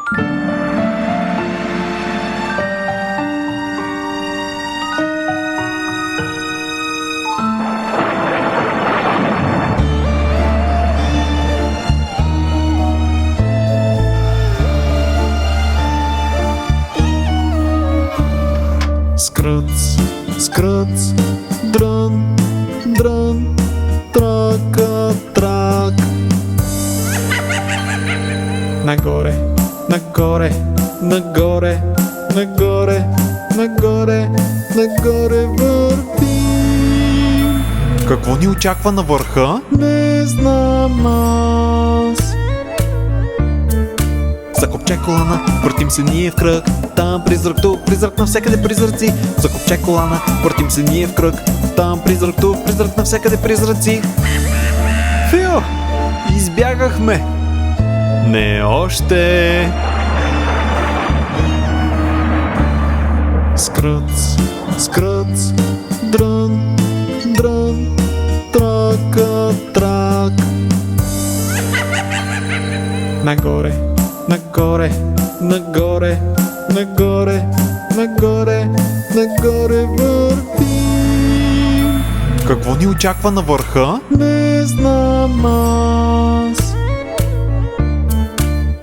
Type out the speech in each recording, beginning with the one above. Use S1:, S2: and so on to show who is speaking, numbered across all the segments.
S1: Скръц, скръц, дрън, дрън, трака, трак. Нагоре, нагоре, нагоре, нагоре, нагоре, нагоре вървим.
S2: Какво ни очаква на върха?
S1: Не знам аз.
S2: Закопче колана, въртим се ние в кръг. Там призрак, тук призрак, навсякъде призраци. Закопче колана, въртим се ние в кръг. Там призрак, тук призрак, навсякъде призраци. Фио! Избягахме! Не още!
S1: Скръц, скръц, дрън, дрън, трака, трак. Нагоре, нагоре, нагоре, нагоре, нагоре, нагоре вървим.
S2: Какво ни очаква на върха?
S1: Не знам аз.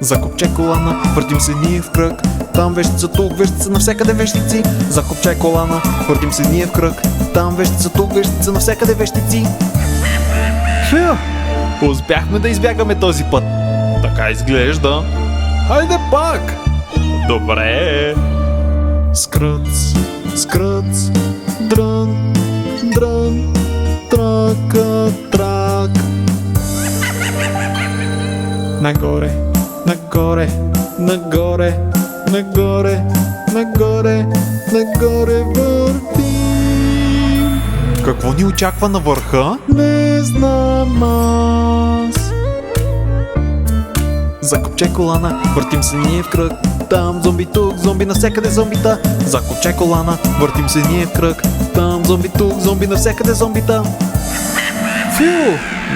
S2: Закопче колана, въртим се ние в кръг. Там вещица, тук вещица, навсякъде вещици. Закопче колана, въртим се ние в кръг. Там вещица, тук вещица, навсякъде вещици. Фио! Успяхме да избягаме този път. Така изглежда. Хайде пак! Добре!
S1: Скръц, скръц, дрън, дрън, трака, трак. Нагоре, нагоре, нагоре, нагоре, нагоре, нагоре вървим.
S2: Какво ни очаква на върха?
S1: Не знам аз.
S2: Закопче колана, въртим се ние в кръг. Там зомби, тук зомби, навсякъде зомбита. Закопче колана, въртим се ние в кръг. Там зомби, тук зомби, навсякъде зомбита. Фу!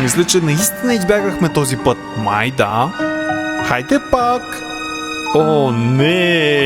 S2: Мисля, че наистина избягахме този път. Май да. Хайде пак! О, не!